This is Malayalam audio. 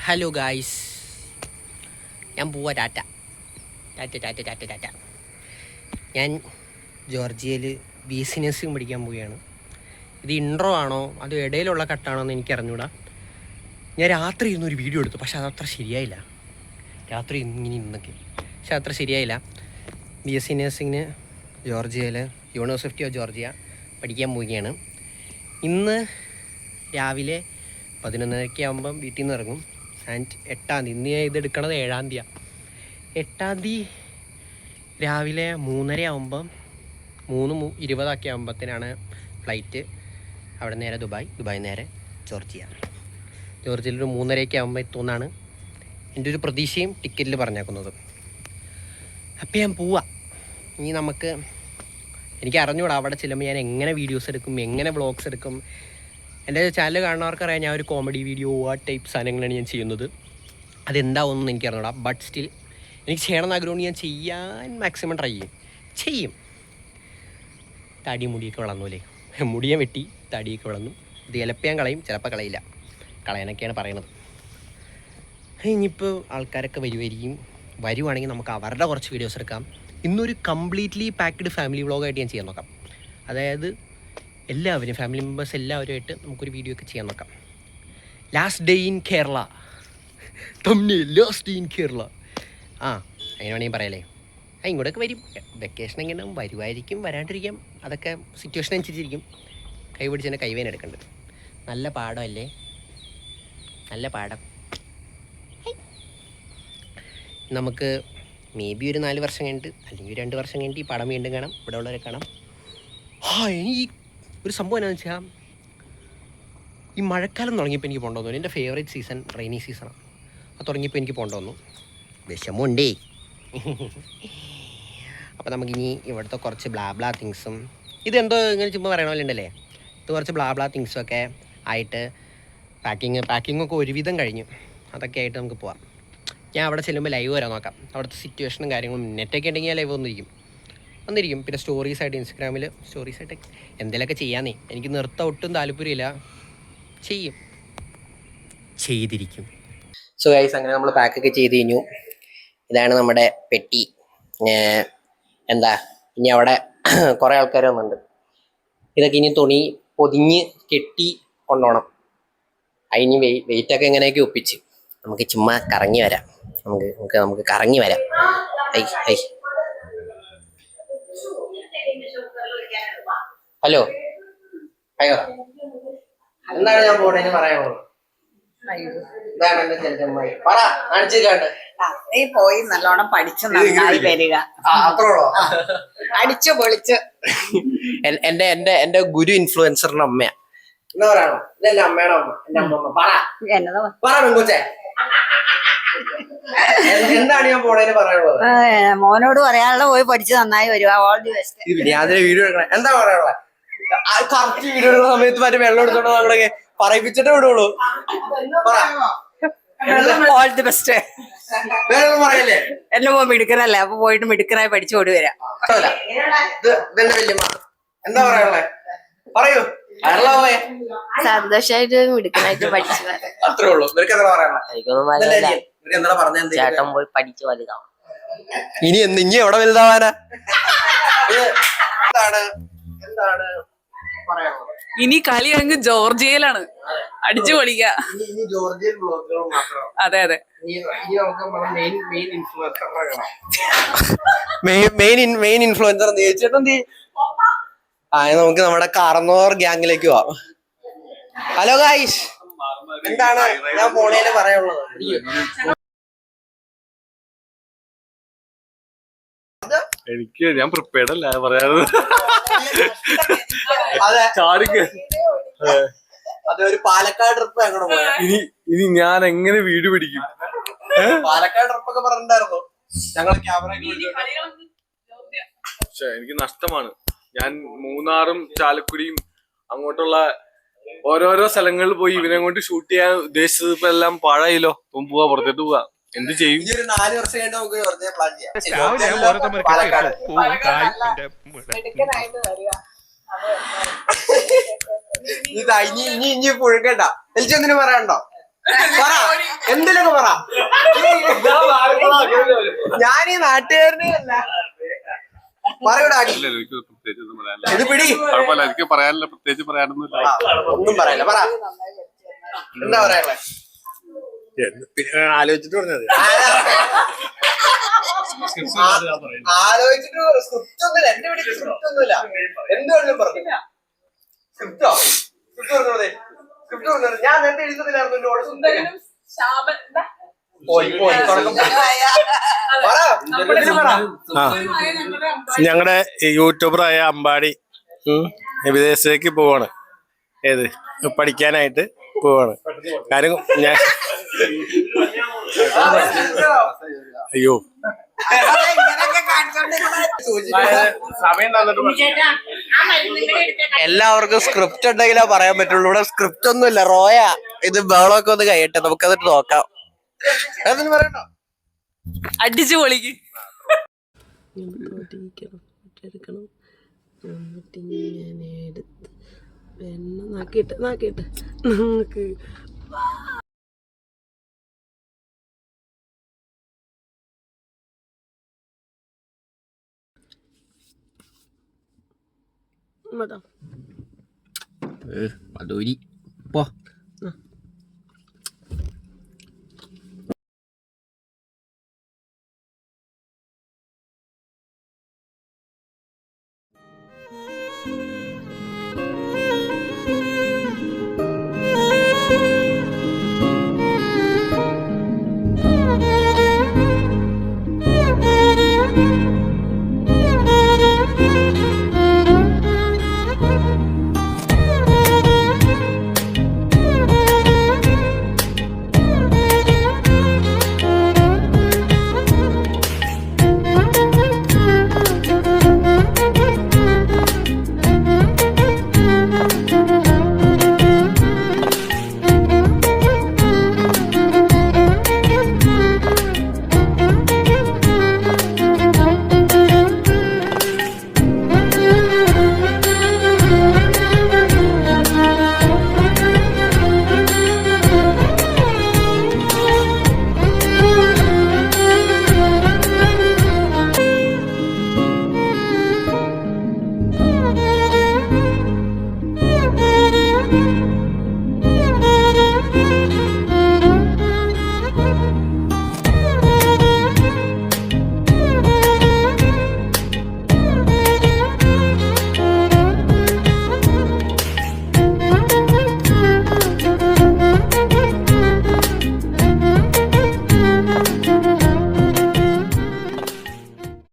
ഹലോ ഗായ്സ്, ഞാൻ പോവാ. ടാറ്റ. ഞാൻ ജോർജിയയിൽ BSc നഴ്സിംഗ് പഠിക്കാൻ പോവുകയാണ്. ഇത് ഇൻട്രോ ആണോ അത് ഇടയിലുള്ള കട്ടാണോ എന്ന് എനിക്ക് അറിഞ്ഞൂടാ. ഞാൻ രാത്രി ഇരുന്നൊരു വീഡിയോ എടുത്തു, പക്ഷെ അതത്ര ശരിയായില്ല. രാത്രി ഇന്നൊക്കെ പക്ഷെ അത്ര ശരിയായില്ല. BSc നഴ്സിങ്ങിന് ജോർജിയയിൽ യൂണിവേഴ്സിറ്റി ഓഫ് ജോർജിയ പഠിക്കാൻ പോവുകയാണ്. ഇന്ന് രാവിലെ 11:30 ആകുമ്പം വീട്ടിൽ നിന്ന് ഇറങ്ങും. ആൻഡ് 8-ാം തീയതി, ഇന്ന് ഇതെടുക്കണത് 7-ാം തീയതിയാണ്. 8-ാം തീയതി രാവിലെ 3:30 ആകുമ്പം 3:20 ആകുമ്പത്തിനാണ് ഫ്ലൈറ്റ്. അവിടെ നേരെ ദുബായ് നേരെ ജോർജിയയിൽ ഒരു 3:30 ആകുമ്പോൾ എത്തുമെന്നാണ് എൻ്റെ ഒരു പ്രതീക്ഷയും ടിക്കറ്റിൽ പറഞ്ഞേക്കുന്നത്. അപ്പോൾ ഞാൻ പോവാം. ഇനി എനിക്ക് അറിഞ്ഞൂടാ അവിടെ ചെല്ലുമ്പോൾ ഞാൻ എങ്ങനെ വീഡിയോസ് എടുക്കും, എങ്ങനെ വ്ളോഗ്സ് എടുക്കും. എൻ്റെ ചാനൽ കാണുന്നവർക്കറിയാം ഞാൻ ഒരു കോമഡി വീഡിയോ ആ ടൈപ്പ് സാധനങ്ങളാണ് ഞാൻ ചെയ്യുന്നത്. അതെന്താവുമെന്ന് എനിക്ക് അറിഞ്ഞൂടാ. ബട്ട് സ്റ്റിൽ എനിക്ക് ചെയ്യണമെന്ന് ആഗ്രഹമുണ്ട്. ഞാൻ ചെയ്യാൻ മാക്സിമം ട്രൈ ചെയ്യും. തടി മുടിയൊക്കെ വളർന്നൂലേ, മുടിയെ വെട്ടി തടിയൊക്കെ വളർന്നു. ഇത് ചിലപ്പോൾ ഞാൻ കളയും, ചിലപ്പോൾ കളയില്ല. കളയാനൊക്കെയാണ് പറയണത്. ഇനിയിപ്പോൾ ആൾക്കാരൊക്കെ വരുവാണെങ്കിൽ നമുക്ക് അവരുടെ കുറച്ച് വീഡിയോസ് എടുക്കാം. ഇന്നൊരു കംപ്ലീറ്റ്ലി പാക്ക്ഡ് ഫാമിലി വ്ളോഗായിട്ട് ഞാൻ ചെയ്യാൻ നോക്കാം. അതായത് എല്ലാവരും ഫാമിലി മെമ്പേഴ്സ് എല്ലാവരുമായിട്ട് നമുക്കൊരു വീഡിയോ ഒക്കെ ചെയ്യാൻ നോക്കാം. Last day in Kerala. അങ്ങനെ വേണമെങ്കിൽ പറയല്ലേ. ഇങ്ങോട്ടൊക്കെ വരും. വെക്കേഷൻ എങ്ങനെ വരുമായിരിക്കും, വരാണ്ടിരിക്കാം. അതൊക്കെ സിറ്റുവേഷൻ അനുസരിച്ചിരിക്കും. കൈ പിടിച്ച് തന്നെ കൈവേന എടുക്കേണ്ടത്. നല്ല പാടമല്ലേ, നല്ല പാടം. നമുക്ക് മേ ബി ഒരു 4 വർഷം കഴിഞ്ഞിട്ട് അല്ലെങ്കിൽ 2 വർഷം കഴിഞ്ഞിട്ട് ഈ പടം വീണ്ടും കാണാം, ഇവിടെ ഉള്ളവരെ കാണാം. എനിക്ക് ഒരു സംഭവം എന്താണെന്ന് വെച്ചാൽ, ഈ മഴക്കാലം തുടങ്ങിയപ്പോൾ എനിക്ക് പോകേണ്ടി വന്നു. എൻ്റെ ഫേവറേറ്റ് സീസൺ റെയിനി സീസണാണ്. അത് തുടങ്ങിയപ്പോൾ എനിക്ക് പോകേണ്ടി വന്നു. വിഷമമുണ്ടേ. അപ്പോൾ നമുക്കിനി ഇവിടുത്തെ കുറച്ച് ബ്ലാ തിങ്സും, ഇതെന്തോ ഇങ്ങനെ ചുമ്മാ പറയണ പോലെ ഉണ്ടല്ലേ, ഇത് കുറച്ച് ബ്ലാ തിങ്സും ഒക്കെ ആയിട്ട് പാക്കിങ്ങൊക്കെ ഒരുവിധം കഴിഞ്ഞു. അതൊക്കെ ആയിട്ട് നമുക്ക് പോവാം. ഞാൻ അവിടെ ചെല്ലുമ്പോൾ ലൈവ് വരാൻ നോക്കാം. അവിടുത്തെ സിറ്റുവേഷനും കാര്യങ്ങളും നെറ്റൊക്കെ ഉണ്ടെങ്കിൽ ലൈവ് വന്നിരിക്കും. പിന്നെ സ്റ്റോറീസായിട്ട് ഇൻസ്റ്റഗ്രാമിൽ സ്റ്റോറീസായിട്ട് എന്തെങ്കിലുമൊക്കെ ചെയ്യാന്നേ. എനിക്ക് നിർത്താൻ ഒട്ടും താല്പര്യമില്ല. ചെയ്തിരിക്കും. സോ ഗൈസ്, അങ്ങനെ നമ്മൾ പാക്കൊക്കെ ചെയ്ത് കഴിഞ്ഞു. ഇതാണ് നമ്മുടെ പെട്ടി. ഇനി അവിടെ കുറേ ആൾക്കാർ വന്നിട്ടുണ്ട്. ഇതൊക്കെ ഇനി തുണി പൊതിഞ്ഞ് കെട്ടി കൊണ്ടുപോകണം. അതിന് വെയിറ്റൊക്കെ എങ്ങനെയൊക്കെ ഒപ്പിച്ച് നമുക്ക് ചുമ്മാ കറങ്ങി വരാം. നമുക്ക് കറങ്ങി വരാം. ഹലോ എന്താണ് ഞാൻ പോണേന്ന് പറയാനുള്ളത്? എന്താണ് എന്റെ ചെറുക്കന്മാര് നീ പോയി നല്ലോണം പഠിച്ച് നന്നായി വരിക. അത്രോളോ? അടിച്ചു പൊളിച്ച്. എന്റെ ഗുരു ഇൻഫ്ലുവൻസറിന്റെ അമ്മയാ. എന്താ പറയണോ? ഇതെന്റെ അമ്മയുടെ അമ്മ, എന്റെ അമ്മ. പറ പെങ്കൊച്ചേ, എന്താണ് ഞാൻ പോണേന്ന് പറയാനുള്ളത്? മോനോട് പറയാനുള്ള പോയി പഠിച്ച് നന്നായി വരുക. All the best. ഞാനൊരു വീഡിയോ എടുക്കണേ. എന്താ പറയാനുള്ളത്? കറക്റ്റ് വീഡിയോ എടുക്കുന്ന സമയത്ത് മറ്റേ വെള്ളം എടുത്തോണ്ട് നമ്മളെ പറയിപ്പിച്ചിട്ടേ വിടുള്ളൂ. All the best. വേറെ ഒന്നും പറയല്ലേ? എന്റെ മോൻ മിടുക്കനല്ലേ, അപ്പൊ പോയിട്ട് മിടുക്കനായി പഠിച്ചോടി വരാം. ഇതെന്റെ വല്യമ്മ. എന്താ പറയാനുള്ളത്? പറയൂ. സന്തോഷായിട്ട് മിടുക്കനായിട്ട് പഠിച്ചു. അത്രേ ഉള്ളൂ. നിനക്ക് എന്താ പറയാനുള്ളത്? എന്താ പറഞ്ഞ? ചേട്ടൻ പോയി പഠിച്ചു വലുതാവും. ഇനി എവിടെ വലുതാവാനാ? എന്താണ് പറയാനുള്ളത്? ഇനി കളി അങ്ങ് ജോർജിയയിലാണ്. അടിച്ചു പൊളിക്ക. ജോർജിയൻ ബ്ലോഗുകൾ മാത്രം. അതെ മെയിൻ ഇൻഫ്ലുവൻസർ നമുക്ക് നമ്മുടെ കാർന്നോർ ഗ്യാങ്ങിലേക്ക് പോവാം. ഹലോ ഗായ്സ്, എന്താണ് ഞാൻ പോണേല് പറയാനുള്ളത്? ഞാൻ പ്രിപ്പയർഡ് അല്ല പറയാറ്. അതെ, ഒരു പാലക്കാട് ട്രിപ്പ് എങ്ങനെ പോയാ? ഇനി ഞാൻ എങ്ങനെ വീഡിയോ പിടിക്കും? പാലക്കാട് ട്രിപ്പ് ഒക്കെ പറഞ്ഞിട്ടുണ്ടായിരുന്നു ഞങ്ങള് ക്യാമറ. പക്ഷെ എനിക്ക് നഷ്ടമാണ്. ഞാൻ മൂന്നാറും ചാലക്കുടിയും അങ്ങോട്ടുള്ള ഓരോരോ സ്ഥലങ്ങളിൽ പോയി ഇവനെ കൊണ്ട് ഷൂട്ട് ചെയ്യാൻ ഉദ്ദേശിച്ചത് ഇപ്പൊ എല്ലാം പാഴായില്ലോ. പോവാ, പുറത്തേട്ട് പോവാ. എന്ത് ചെയ്യും? 4 വർഷം കഴിഞ്ഞ് നമുക്ക് വെറുതെ പ്ലാൻ ചെയ്യാം. ഇനി പുഴുക്കണ്ട. എനിക്കെന്തിനു പറയാനുണ്ടോ? പറ എന്തിനൊക്കെ പറ. ഞാൻ ഈ നാട്ടുകാരനെ അല്ല. പറയൂടാ ഇത് പിടി. എനിക്ക് പറയാനില്ല, പ്രത്യേകിച്ച് പറയാനൊന്നുമില്ല. ഒന്നും പറയാനില്ല. പറ എന്താ പറയാനുള്ളത്? ആലോചിച്ചിട്ട് പറഞ്ഞത് ആലോചിച്ചിട്ട് സ്ക്രിപ്റ്റ് ഒന്നുമില്ല. എന്റെ വീട്ടിൽ സ്ക്രിപ്റ്റ് ഒന്നുമില്ല. എന്ത് വേണമെങ്കിലും പറഞ്ഞു. സ്ക്രിപ്റ്റോ? സ്ക്രിപ്റ്റ് പറഞ്ഞത് സ്ക്രിപ്റ്റ് പറഞ്ഞത് ഞാൻ നേരത്തെ എഴുതുന്നില്ലായിരുന്നു. എന്നോട് ഞങ്ങളുടെ യൂട്യൂബറായ അമ്പാടി വിദേശത്തേക്ക് പോവാണ്. ഏത് പഠിക്കാനായിട്ട് പോവാണ്. കാര്യം ഞാൻ അയ്യോ സമയം എല്ലാവർക്കും സ്ക്രിപ്റ്റ് ഉണ്ടെങ്കിലേ പറയാൻ പറ്റുള്ളൂ. ഇവിടെ സ്ക്രിപ്റ്റ് ഒന്നുമില്ല. റോയ ഇത് ബഹളമൊക്കെ ഒന്ന് കഴിയട്ടെ, നമുക്കതിട്ട് നോക്കാം. അതൊന്നും പറയണ്ടോ? അടിച്ചു പൊളിക്ക്. നാക്കിട്ട് നമുക്ക് അതൂരി പോ.